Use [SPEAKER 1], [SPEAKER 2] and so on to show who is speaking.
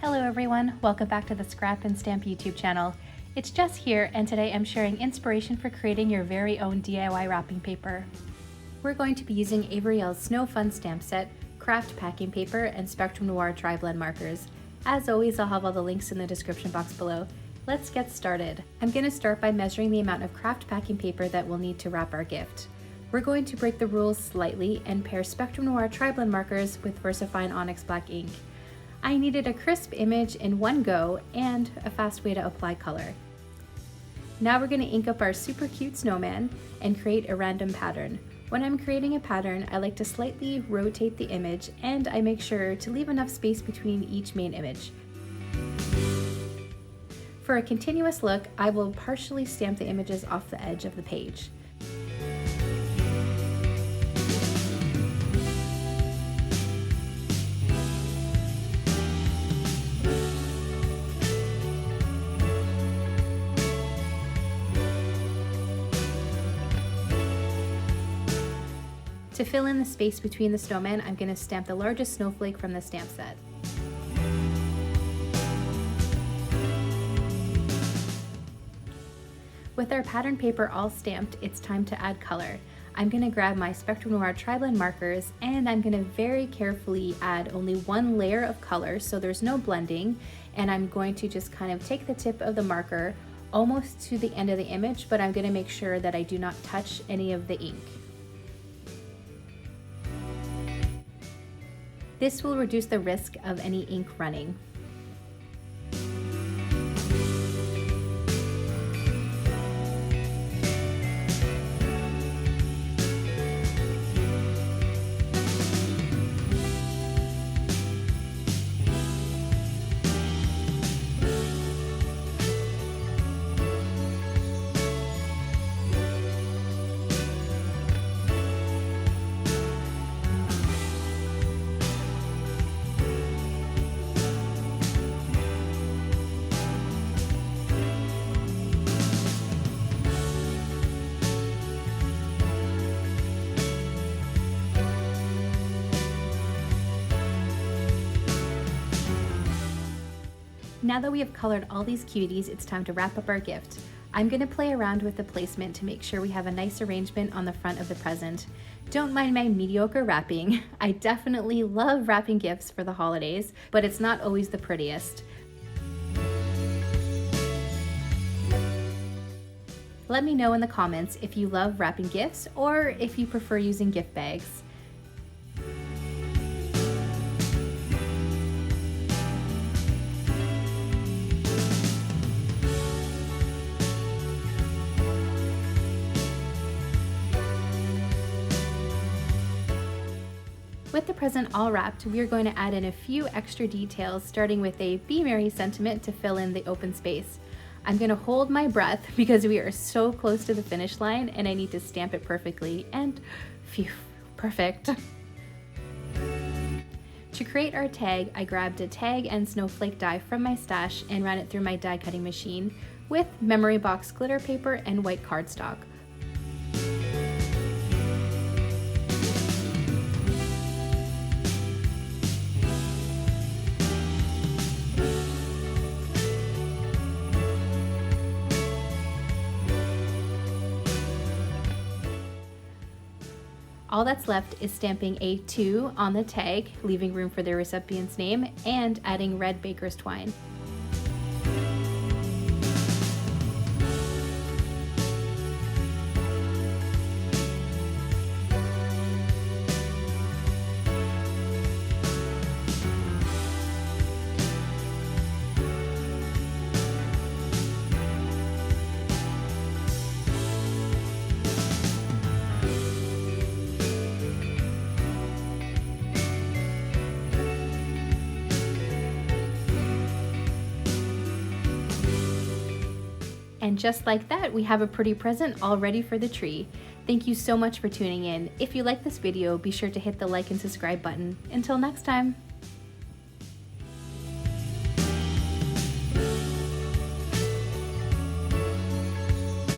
[SPEAKER 1] Hello everyone, welcome back to the Scrap and Stamp YouTube channel. It's Jess here, and today I'm sharing inspiration for creating your very own DIY wrapping paper. We're going to be using Avery Elle's Snow Fun stamp set, craft packing paper, and Spectrum Noir TriBlend markers. As always, I'll have all the links in the description box below. Let's get started. I'm going to start by measuring the amount of craft packing paper that we'll need to wrap our gift. We're going to break the rules slightly and pair Spectrum Noir TriBlend markers with VersaFine Onyx Black ink. I needed a crisp image in one go and a fast way to apply color. Now we're going to ink up our super cute snowman and create a random pattern. When I'm creating a pattern, I like to slightly rotate the image, and I make sure to leave enough space between each main image. For a continuous look, I will partially stamp the images off the edge of the page. To fill in the space between the snowman, I'm going to stamp the largest snowflake from the stamp set. With our pattern paper all stamped, it's time to add color. I'm going to grab my Spectrum Noir TriBlend markers, and I'm going to very carefully add only one layer of color so there's no blending, and I'm going to just kind of take the tip of the marker almost to the end of the image, but I'm going to make sure that I do not touch any of the ink. This will reduce the risk of any ink running. Now that we have colored all these cuties, it's time to wrap up our gift. I'm going to play around with the placement to make sure we have a nice arrangement on the front of the present. Don't mind my mediocre wrapping. I definitely love wrapping gifts for the holidays, but it's not always the prettiest. Let me know in the comments if you love wrapping gifts or if you prefer using gift bags. With the present all wrapped, we are going to add in a few extra details, starting with a Be Merry sentiment to fill in the open space. I'm going to hold my breath because we are so close to the finish line and I need to stamp it perfectly, and phew, perfect. To create our tag, I grabbed a tag and snowflake die from my stash and ran it through my die cutting machine with memory box glitter paper and white cardstock. All that's left is stamping a 2 on the tag, leaving room for the recipient's name, and adding red baker's twine. And just like that, we have a pretty present all ready for the tree. Thank you so much for tuning in. If you like this video, be sure to hit the like and subscribe button. Until next time.